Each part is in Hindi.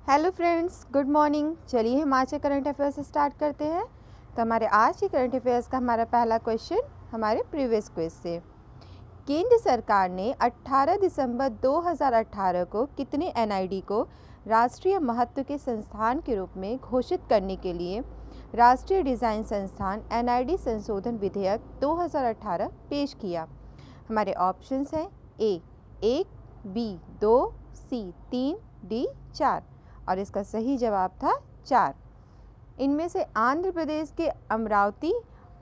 Hello friends, good morning. चलिए हम आज के करंट अफेयर्स स्टार्ट करते हैं। तो हमारे आज के करंट अफेयर्स का हमारा पहला क्वेश्चन हमारे प्रीवियस क्विज से। केंद्र सरकार ने 18 दिसंबर 2018 को कितने एनआईडी को राष्ट्रीय महत्व के संस्थान के रूप में घोषित करने के लिए राष्ट्रीय डिज़ाइन संस्थान एनआईडी संशोधन विधेयक 2018 पेश किया? हमारे ऑप्शंस हैं ए 1, बी 2, सी 3, डी 4 और इसका सही जवाब था 4। इनमें से आंध्र प्रदेश के अमरावती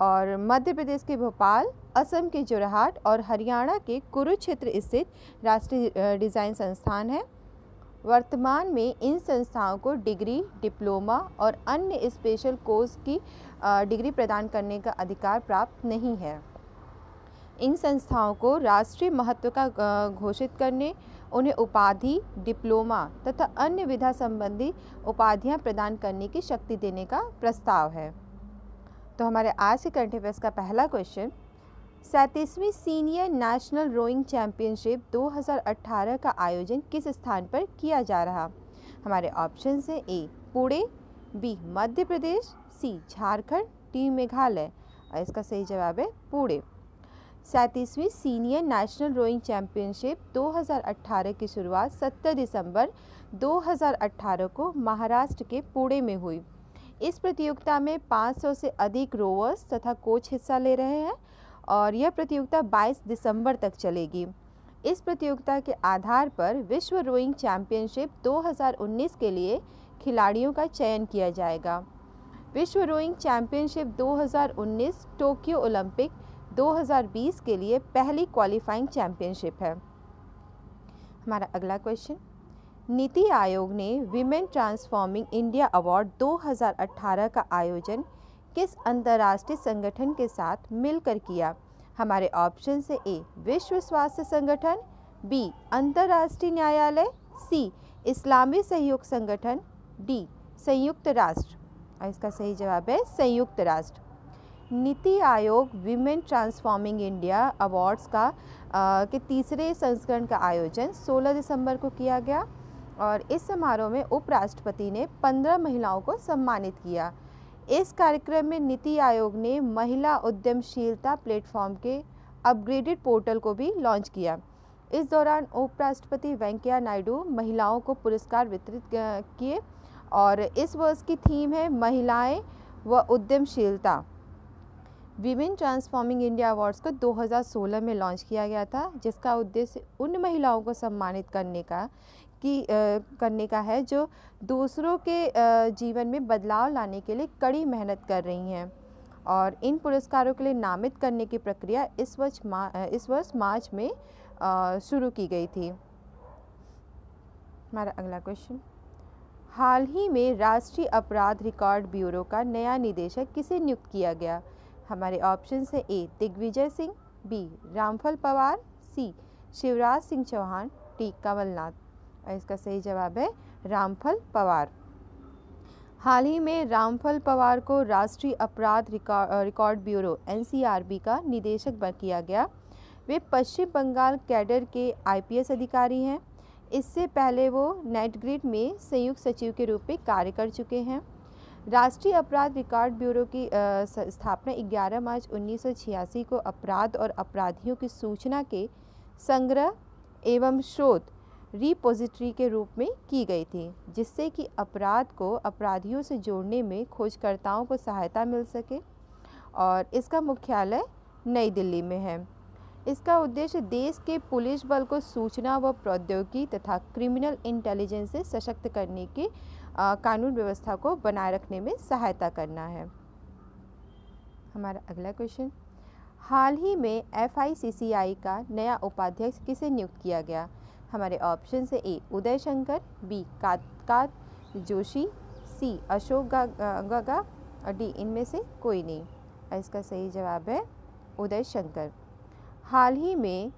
और मध्य प्रदेश के भोपाल, असम के जोरहाट और हरियाणा के कुरुक्षेत्र स्थित राष्ट्रीय डिज़ाइन संस्थान है। वर्तमान में इन संस्थाओं को डिग्री, डिप्लोमा और अन्य स्पेशल कोर्स की डिग्री प्रदान करने का अधिकार प्राप्त नहीं है। इन संस्थाओं को राष्ट्रीय महत्व का घोषित करने, उन्हें उपाधि, डिप्लोमा तथा अन्य विधा संबंधी उपाधियां प्रदान करने की शक्ति देने का प्रस्ताव है। तो हमारे आज के करंट अफेयर्स का पहला क्वेश्चन, 37वीं सीनियर नेशनल रोइंग चैंपियनशिप 2018 का आयोजन किस स्थान पर किया जा रहा? हमारे ऑप्शन हैं A Pune, B Madhya Pradesh, C Jharkhand, D Meghalaya और इसका सही जवाब है पुणे। 37वीं सीनियर नेशनल रोइंग चैंपियनशिप 2018 की शुरुआत 17 दिसंबर 2018 को महाराष्ट्र के पुणे में हुई। इस प्रतियोगिता में 500 से अधिक रोवर्स तथा कोच हिस्सा ले रहे हैं और यह प्रतियोगिता 22 दिसंबर तक चलेगी। इस प्रतियोगिता के आधार पर विश्व रोइंग चैंपियनशिप 2019 के लिए खिलाड़ियों का चयन किया जाएगा। विश्व रोइंग चैंपियनशिप 2019 टोक्यो ओलंपिक 2020 के लिए पहली क्वालिफाइंग चैंपियनशिप है। हमारा अगला क्वेश्चन, नीति आयोग ने विमेन ट्रांसफॉर्मिंग इंडिया अवार्ड 2018 का आयोजन किस अंतर्राष्ट्रीय संगठन के साथ मिलकर किया? हमारे ऑप्शन से ए विश्व स्वास्थ्य संगठन, बी अंतर्राष्ट्रीय न्यायालय, सी इस्लामी सहयोग संगठन, डी संयुक्त राष्ट्र और इसका सही जवाब है संयुक्त राष्ट्र। NITI Aayog women transforming India awards के तीसरे संस्करण का आयोजन 16 दिसंबर को किया गया और इस समारोह में उपराष्ट्रपति ने 15 महिलाओं को सम्मानित किया। इस कार्यक्रम में नीति आयोग ने महिला उद्यमशीलता प्लेटफॉर्म के अपग्रेडेड पोर्टल को भी लॉन्च किया। इस दौरान उपराष्ट्रपति वेंकैया नायडू महिलाओं को पुरस्कार वितरित किए और इस वर्ष की थीम है महिलाएं व उद्यमशीलता। विमेन ट्रांसफॉर्मिंग इंडिया अवार्ड्स को 2016 में लॉन्च किया गया था, जिसका उद्देश्य उन महिलाओं को सम्मानित करने का है जो दूसरों के जीवन में बदलाव लाने के लिए कड़ी मेहनत कर रही हैं और इन पुरस्कारों के लिए नामित करने की प्रक्रिया इस वर्ष मार्च में शुरू की गई थी। हमारा अगला क्वेश्चन, हाल ही में राष्ट्रीय अपराध रिकॉर्ड ब्यूरो का नया निदेशक किसे नियुक्त किया गया? हमारे ऑप्शन से ए दिग्विजय सिंह, बी रामफल पवार, सी शिवराज सिंह चौहान, डी कमलनाथ और इसका सही जवाब है रामफल पवार। हाल ही में रामफल पवार को राष्ट्रीय अपराध रिकॉर्ड ब्यूरो एनसीआरबी का निदेशक किया गया। वे पश्चिम बंगाल कैडर के आईपीएस अधिकारी हैं। इससे पहले वो नेटग्रिड में संयुक्त सचिव के रूप में कार्य कर चुके हैं। राष्ट्रीय अपराध रिकॉर्ड ब्यूरो की स्थापना 11 मार्च 1986 को अपराध और अपराधियों की सूचना के संग्रह एवं स्रोत रिपोजिटरी के रूप में की गई थी, जिससे कि अपराध को अपराधियों से जोड़ने में खोजकर्ताओं को सहायता मिल सके और इसका मुख्यालय नई दिल्ली में है। इसका उद्देश्य देश के पुलिस बल को सूचना व प्रौद्योगिकी तथा क्रिमिनल इंटेलिजेंस से सशक्त करने की कानून व्यवस्था को बनाए रखने में सहायता करना है। हमारा अगला क्वेश्चन, हाल ही में FICCI का नया उपाध्यक्ष किसे नियुक्त किया गया? हमारे ऑप्शन से ए उदय शंकर, बी कात जोशी, सी अशोक गगा और डी इनमें से कोई नहीं और इसका सही जवाब है उदय शंकर। हाल ही में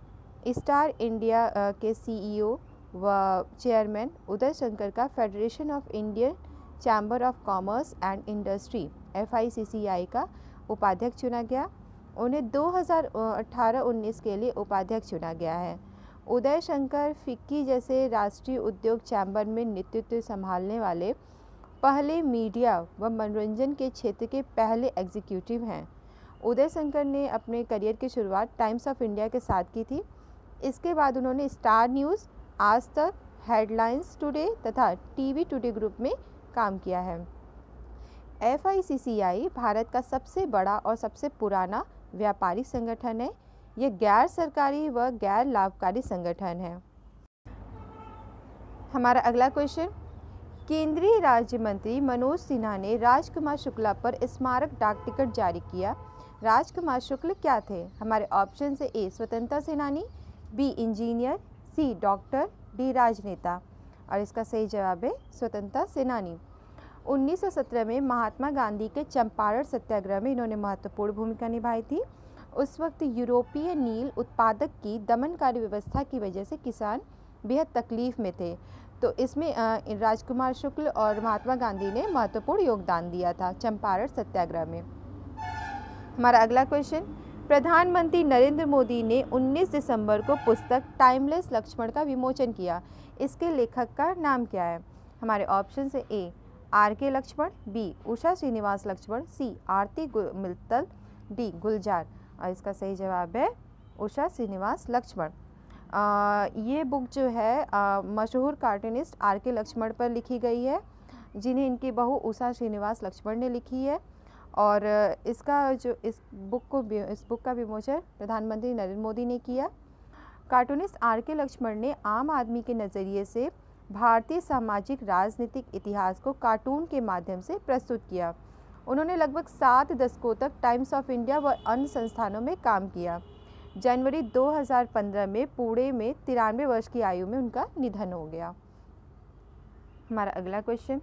स्टार इंडिया के CEO व चेयरमैन उदय शंकर का federation of Indian chamber of commerce and industry FICCI का उपाध्यक्ष चुना गया। उन्हें 2018-19 के लिए उपाध्यक्ष चुना गया है। उदय शंकर फिक्की जैसे राष्ट्रीय उद्योग चैम्बर में नेतृत्व संभालने वाले पहले मीडिया व मनोरंजन के क्षेत्र के पहले एग्जीक्यूटिव हैं। उदय शंकर ने अपने करियर की शुरुआत टाइम्स ऑफ इंडिया के साथ की थी। इसके बाद उन्होंने स्टार न्यूज़, आज तक, हेडलाइंस टुडे तथा टीवी टुडे ग्रुप में काम किया है। FICCI भारत का सबसे बड़ा और सबसे पुराना व्यापारिक संगठन है। यह गैर सरकारी व गैर लाभकारी संगठन है। हमारा अगला क्वेश्चन, केंद्रीय राज्य मंत्री मनोज सिन्हा ने राजकुमार शुक्ला पर स्मारक डाक टिकट जारी किया। राजकुमार शुक्ल क्या थे? हमारे ऑप्शन से ए स्वतंत्रता सेनानी, बी इंजीनियर, सी डॉक्टर, डी राजनेता। और इसका सही जवाब है स्वतंत्रता सेनानी। 1917 में महात्मा गांधी के चंपारण सत्याग्रह में इन्होंने महत्वपूर्ण भूमिका निभाई थी। उस वक्त यूरोपीय नील उत्पादक की दमनकारी व्यवस्था की वजह से किसान बेहद तकलीफ में थे, तो इसमें राजकुमार शुक्ल और महात्मा गांधी ने महत्वपूर्ण योगदान दिया था चंपारण सत्याग्रह में। हमारा अगला क्वेश्चन, प्रधानमंत्री नरेंद्र मोदी ने 19 दिसंबर को पुस्तक टाइमलेस लक्ष्मण का विमोचन किया। इसके लेखक का नाम क्या है? हमारे ऑप्शन से ए RK लक्ष्मण, बी उषा श्रीनिवास लक्ष्मण, सी आरती मित्तल, डी गुलजार। और इसका सही जवाब है उषा श्रीनिवास लक्ष्मण। ये बुक जो है मशहूर कार्टूनिस्ट RK लक्ष्मण पर लिखी गई है, जिन्हें इनकी बहू उषा श्रीनिवास लक्ष्मण ने लिखी है। और इस बुक का विमोचन प्रधानमंत्री नरेंद्र मोदी ने किया। कार्टूनिस्ट RK लक्ष्मण ने आम आदमी के नज़रिए से भारतीय सामाजिक राजनीतिक इतिहास को कार्टून के माध्यम से प्रस्तुत किया। उन्होंने लगभग 7 दशकों तक टाइम्स ऑफ इंडिया व अन्य संस्थानों में काम किया। जनवरी 2015 में पुणे में 93 वर्ष की आयु में उनका निधन हो गया। हमारा अगला क्वेश्चन,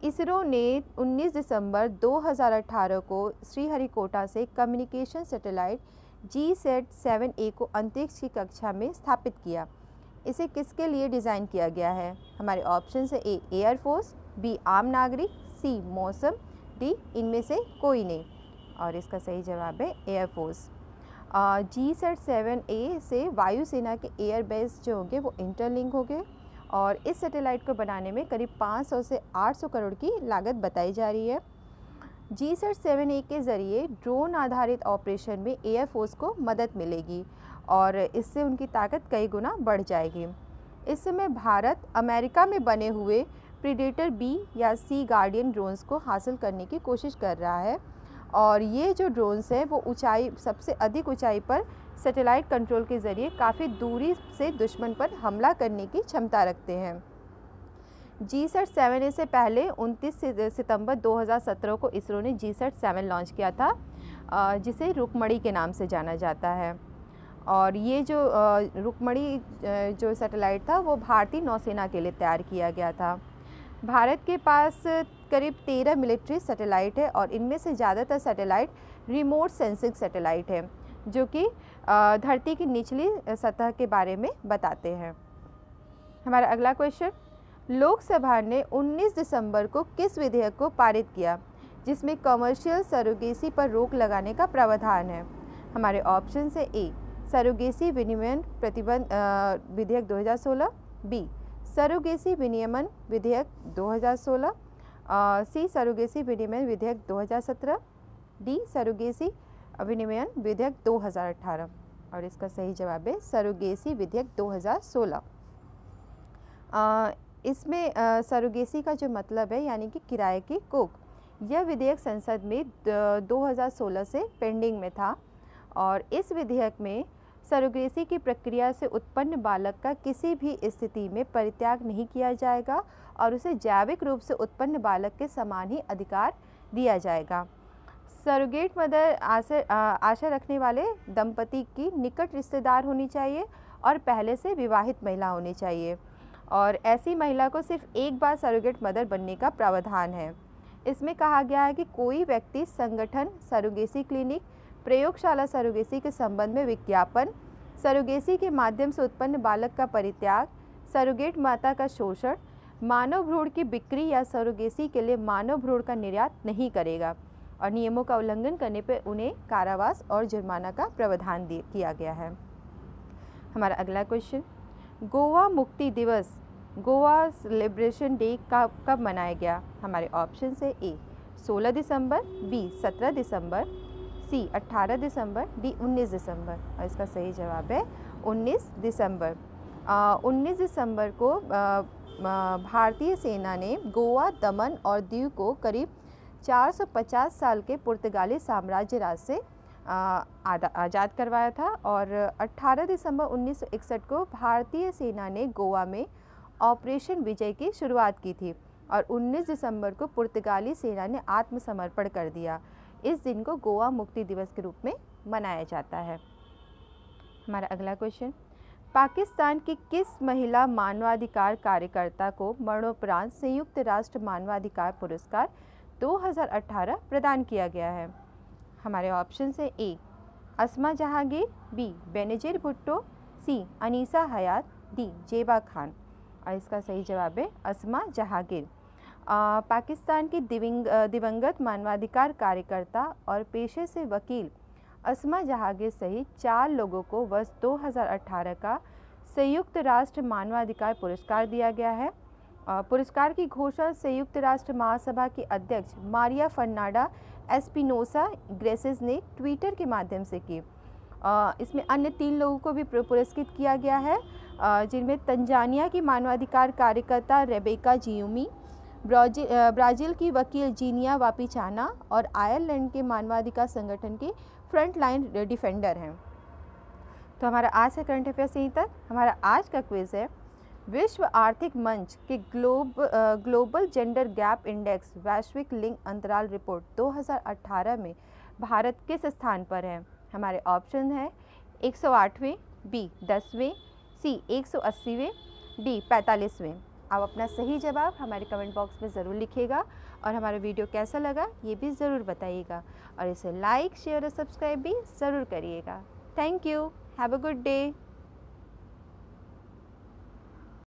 इसरो ने 19 दिसंबर 2018 को श्रीहरिकोटा से कम्युनिकेशन सैटेलाइट GSAT-7A को अंतरिक्ष की कक्षा में स्थापित किया। इसे किसके लिए डिज़ाइन किया गया है? हमारे ऑप्शन से ए एयरफोर्स, बी आम नागरिक, सी मौसम, डी इनमें से कोई नहीं। और इसका सही जवाब है एयरफोर्स। GSAT-7A से वायुसेना के एयरबेस जो होंगे वो इंटरलिंक होंगे और इस सैटेलाइट को बनाने में करीब 500 से 800 करोड़ की लागत बताई जा रही है। GSAT-7A के ज़रिए ड्रोन आधारित ऑपरेशन में एयरफोर्स को मदद मिलेगी और इससे उनकी ताकत कई गुना बढ़ जाएगी। इस समय भारत अमेरिका में बने हुए प्रीडेटर B या C गार्डियन ड्रोन्स को हासिल करने की कोशिश कर रहा है और ये जो ड्रोन्स हैं वो सबसे अधिक ऊंचाई पर सैटेलाइट कंट्रोल के ज़रिए काफ़ी दूरी से दुश्मन पर हमला करने की क्षमता रखते हैं। GSAT-7A से पहले 29 सितंबर 2017 को इसरो ने GSAT-7 लॉन्च किया था, जिसे रुक्मणी के नाम से जाना जाता है। और ये जो रुक्मणी जो सैटेलाइट था वो भारतीय नौसेना के लिए तैयार किया गया था। भारत के पास करीब 13 मिलिट्री सैटेलाइट है और इनमें से ज़्यादातर सैटेलाइट रिमोट सेंसिंग सैटेलाइट हैं, जो कि धरती की निचली सतह के बारे में बताते हैं। हमारा अगला क्वेश्चन, लोकसभा ने 19 दिसंबर को किस विधेयक को पारित किया जिसमें कमर्शियल सरोगेसी पर रोक लगाने का प्रावधान है? हमारे ऑप्शन से ए सरोगेसी विनियमन प्रतिबंध विधेयक 2016, बी सरोगेसी विनियमन विधेयक 2016, सी सरोगेसी विनियमन विधेयक 2017, डी सरोगेसी विनियमन विधेयक 2018। और इसका सही जवाब है सरोगेसी विधेयक 2016। इसमें सरोगेसी का जो मतलब है यानी कि किराए की कोख, यह विधेयक संसद में 2016 से पेंडिंग में था और इस विधेयक में सरोगेसी की प्रक्रिया से उत्पन्न बालक का किसी भी स्थिति में परित्याग नहीं किया जाएगा और उसे जैविक रूप से उत्पन्न बालक के समान ही अधिकार दिया जाएगा। सरोगेट मदर आशा रखने वाले दंपति की निकट रिश्तेदार होनी चाहिए और पहले से विवाहित महिला होनी चाहिए और ऐसी महिला को सिर्फ एक बार सरोगेट मदर बनने का प्रावधान है। इसमें कहा गया है कि कोई व्यक्ति संगठन, सरोगेसी क्लिनिक, प्रयोगशाला सरोगेसी के संबंध में विज्ञापन, सरोगेसी के माध्यम से उत्पन्न बालक का परित्याग, सरोगेट माता का शोषण, मानव भ्रूण की बिक्री या सरोगेसी के लिए मानव भ्रूण का निर्यात नहीं करेगा और नियमों का उल्लंघन करने पर उन्हें कारावास और जुर्माना का प्रावधान किया गया है। हमारा अगला क्वेश्चन, गोवा मुक्ति दिवस, गोवा लिबरेशन डे कब मनाया गया? हमारे ऑप्शन है ए 16 दिसंबर, बी 17 दिसंबर, सी 18 दिसंबर, डी 19 दिसंबर। और इसका सही जवाब है 19 दिसंबर। 19 दिसंबर को भारतीय सेना ने गोवा, दमन और दीव को करीब 450 साल के पुर्तगाली साम्राज्य राज से आज़ाद करवाया था। और 18 दिसंबर 1961 को भारतीय सेना ने गोवा में ऑपरेशन विजय की शुरुआत की थी और 19 दिसंबर को पुर्तगाली सेना ने आत्मसमर्पण कर दिया। इस दिन को गोवा मुक्ति दिवस के रूप में मनाया जाता है। हमारा अगला क्वेश्चन, पाकिस्तान की किस महिला मानवाधिकार कार्यकर्ता को मरणोपरांत संयुक्त राष्ट्र मानवाधिकार पुरस्कार 2018 प्रदान किया गया है? हमारे ऑप्शन है ए अस्मा जहांगीर, बी बेनजीर भुट्टो, सी अनीसा हयात, डी जेबा खान। और इसका सही जवाब है अस्मा जहांगीर। पाकिस्तान की दिवंगत मानवाधिकार कार्यकर्ता और पेशे से वकील अस्मा जहांगीर सहित 4 लोगों को वर्ष 2018 का संयुक्त राष्ट्र मानवाधिकार पुरस्कार दिया गया है। पुरस्कार की घोषणा संयुक्त राष्ट्र महासभा की अध्यक्ष मारिया फर्नांडा एस्पिनोसा ग्रेसेस ने ट्विटर के माध्यम से की। इसमें अन्य 3 लोगों को भी पुरस्कृत किया गया है, जिनमें तंजानिया की मानवाधिकार कार्यकर्ता रेबेका जियूमी, ब्राज़ील की वकील जीनिया वापिचाना और आयरलैंड के मानवाधिकार संगठन के फ्रंट लाइन डिफेंडर हैं। तो हमारा आज का करंट अफेयर्स यहीं तक। हमारा आज का क्विज़ है, विश्व आर्थिक मंच के ग्लोबल जेंडर गैप इंडेक्स वैश्विक लिंग अंतराल रिपोर्ट 2018 में भारत किस स्थान पर है? हमारे ऑप्शन है 108वें, बी 10वें, सी 180वें, डी 45वें। आप अपना सही जवाब हमारे कमेंट बॉक्स में ज़रूर लिखिएगा और हमारा वीडियो कैसा लगा ये भी ज़रूर बताइएगा और इसे लाइक, शेयर और सब्सक्राइब भी ज़रूर करिएगा। Thank you. Have a good day.